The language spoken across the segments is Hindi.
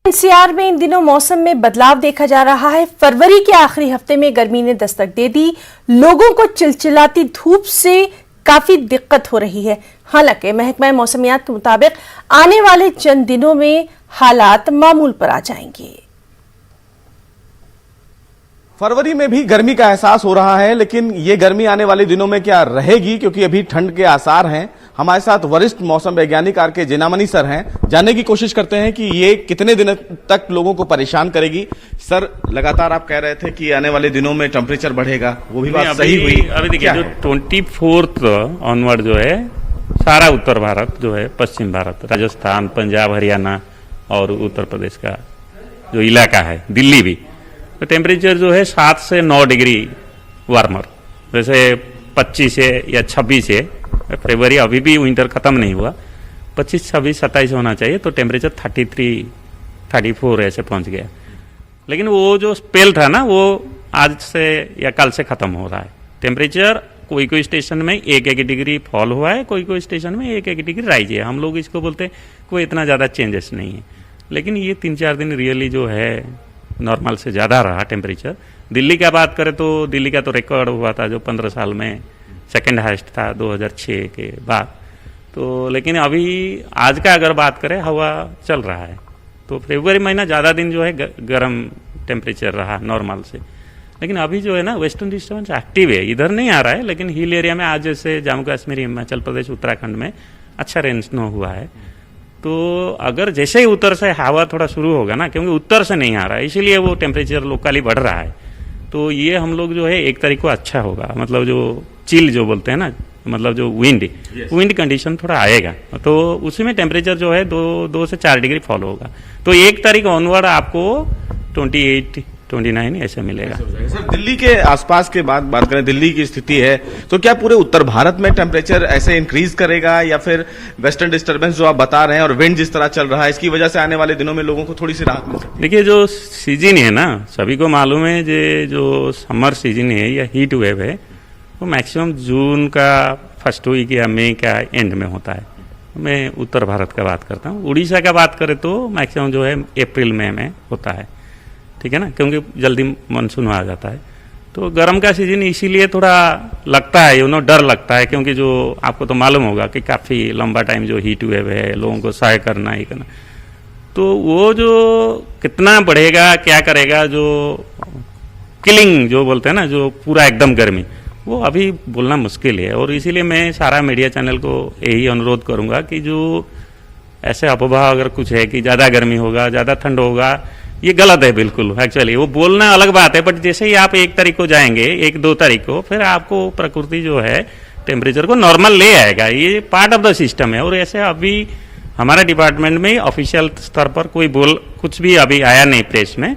एनसीआर में इन दिनों मौसम में बदलाव देखा जा रहा है। फरवरी के आखिरी हफ्ते में गर्मी ने दस्तक दे दी। लोगों को चिलचिलाती धूप से काफी दिक्कत हो रही है। हालांकि महकमा मौसमियात के मुताबिक आने वाले चंद दिनों में हालात मामूल पर आ जाएंगे। फरवरी में भी गर्मी का एहसास हो रहा है, लेकिन ये गर्मी आने वाले दिनों में क्या रहेगी, क्योंकि अभी ठंड के आसार हैं। हमारे साथ वरिष्ठ मौसम वैज्ञानिक आर.के. जेनामनी सर हैं। जानने की कोशिश करते हैं कि ये कितने दिन तक लोगों को परेशान करेगी। सर, लगातार आप कह रहे थे कि आने वाले दिनों में टेम्परेचर बढ़ेगा, वो भी बात सही हुई। अभी देखिए, जो 24 ऑनवर्ड जो है सारा उत्तर भारत जो है, पश्चिम भारत, राजस्थान, पंजाब, हरियाणा और उत्तर प्रदेश का जो इलाका है, दिल्ली भी, तो टेम्परेचर जो है 7 से 9 डिग्री वार्मर, जैसे 25 से या 26 से फरवरी, अभी भी विंटर खत्म नहीं हुआ, 25, 26, 27 होना चाहिए, तो टेम्परेचर 33, 34 ऐसे पहुंच गया। लेकिन वो जो स्पेल था ना, वो आज से या कल से खत्म हो रहा है। टेम्परेचर कोई कोई स्टेशन में 1-1 डिग्री फॉल हुआ है, कोई कोई स्टेशन में 1-1 डिग्री राइज है। हम लोग इसको बोलते हैं कोई इतना ज़्यादा चेंजेस नहीं है। लेकिन ये 3-4 दिन रियली जो है नॉर्मल से ज़्यादा रहा टेम्परेचर। दिल्ली का बात करें तो दिल्ली का तो रिकॉर्ड हुआ था जो 15 साल में सेकेंड हाइस्ट था 2006 के बाद। तो लेकिन अभी आज का अगर बात करें, हवा चल रहा है, तो फरवरी महीना ज़्यादा दिन जो है गर्म टेम्परेचर रहा नॉर्मल से। लेकिन अभी जो है ना, वेस्टर्न डिस्टर्बेंस एक्टिव है, इधर नहीं आ रहा है, लेकिन हिल एरिया में आज जैसे जम्मू कश्मीर, हिमाचल प्रदेश, उत्तराखंड में अच्छा रेन स्नो हुआ है। तो अगर जैसे ही उत्तर से हवा थोड़ा शुरू होगा ना, क्योंकि उत्तर से नहीं आ रहा है, इसीलिए वो टेम्परेचर लोकली बढ़ रहा है, तो ये हम लोग जो है 1 तारीख को अच्छा होगा। मतलब जो चिल जो बोलते हैं ना, मतलब जो विंड कंडीशन थोड़ा आएगा, तो उसी में टेम्परेचर जो है 2 से 4 डिग्री फॉलो होगा। तो 1 तारीख ऑनवर्ड आपको 28, 29 ऐसे मिलेगा। सर, दिल्ली के आसपास के बात करें, दिल्ली की स्थिति है, तो क्या पूरे उत्तर भारत में टेम्परेचर ऐसे इंक्रीज करेगा, या फिर वेस्टर्न डिस्टर्बेंस जो आप बता रहे हैं और विंड जिस तरह चल रहा है, इसकी वजह से आने वाले दिनों में लोगों को थोड़ी सी राहत मिल सकती है? देखिए, जो सीजन है ना, सभी को मालूम है, जो समर सीजन है या हीट वेव है, वो मैक्सिमम जून का फर्स्ट वीक या मई का एंड में होता है। मैं उत्तर भारत का बात करता हूँ। उड़ीसा का बात करें तो मैक्सिमम जो है अप्रैल मई में होता है, ठीक है ना, क्योंकि जल्दी मानसून आ जाता है। तो गर्म का सीजन इसीलिए थोड़ा लगता है, डर लगता है, क्योंकि जो आपको तो मालूम होगा कि काफ़ी लंबा टाइम जो हीट वेव है, लोगों को सहाय करना ही करना, तो वो जो कितना बढ़ेगा, क्या करेगा, जो किलिंग जो बोलते हैं ना, जो पूरा एकदम गर्मी, वो अभी बोलना मुश्किल है। और इसीलिए मैं सारा मीडिया चैनल को यही अनुरोध करूँगा कि जो ऐसे अफवाह अगर कुछ है कि ज़्यादा गर्मी होगा, ज़्यादा ठंड होगा, ये गलत है बिल्कुल। एक्चुअली वो बोलना अलग बात है, बट जैसे ही आप 1 तारीख को जाएंगे, 1-2 तारीख को, फिर आपको प्रकृति जो है टेम्परेचर को नॉर्मल ले आएगा। ये पार्ट ऑफ द सिस्टम है। और ऐसे अभी हमारे डिपार्टमेंट में ऑफिशियल स्तर पर कोई कुछ भी अभी आया नहीं प्रेस में।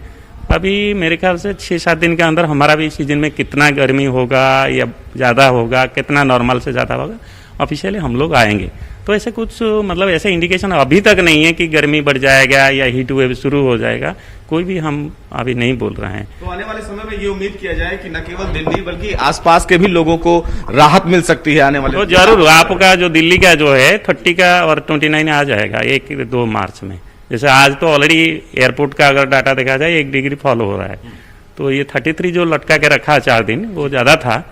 अभी मेरे ख्याल से 6-7 दिन के अंदर हमारा भी सीजन में कितना गर्मी होगा या ज़्यादा होगा, कितना नॉर्मल से ज़्यादा होगा, ऑफिशियली हम लोग आएंगे। तो ऐसे कुछ मतलब ऐसे इंडिकेशन अभी तक नहीं है कि गर्मी बढ़ जाएगा या हीट वेव शुरू हो जाएगा, कोई भी हम अभी नहीं बोल रहे हैं। तो आने वाले समय में ये उम्मीद किया जाए कि न केवल दिल्ली बल्कि आसपास के भी लोगों को राहत मिल सकती है आने वाले। तो जरूर आपका जो दिल्ली का जो है 30 का और 29 आ जाएगा 1-2 मार्च में। जैसे आज तो ऑलरेडी एयरपोर्ट का अगर डाटा देखा जाए 1 डिग्री फॉलो हो रहा है, तो ये 33 जो लटका के रखा 4 दिन, वो ज़्यादा था।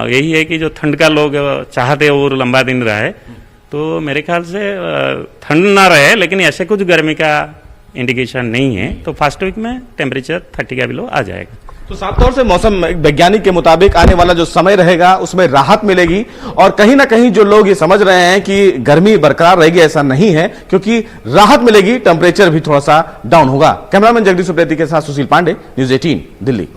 यही है कि जो ठंड का लोग चाहते और लंबा दिन रहे, तो मेरे ख्याल से ठंड ना रहे, लेकिन ऐसे कुछ गर्मी का इंडिकेशन नहीं है। तो फर्स्ट वीक में टेम्परेचर 30 का बिलो आ जाएगा। तो साफ तौर से मौसम वैज्ञानिक के मुताबिक आने वाला जो समय रहेगा उसमें राहत मिलेगी, और कहीं ना कहीं जो लोग ये समझ रहे हैं कि गर्मी बरकरार रहेगी, ऐसा नहीं है, क्योंकि राहत मिलेगी, टेम्परेचर भी थोड़ा सा डाउन होगा। कैमरामैन जगदीश सुप्रेती के साथ सुशील पांडे, न्यूज़ 18 दिल्ली।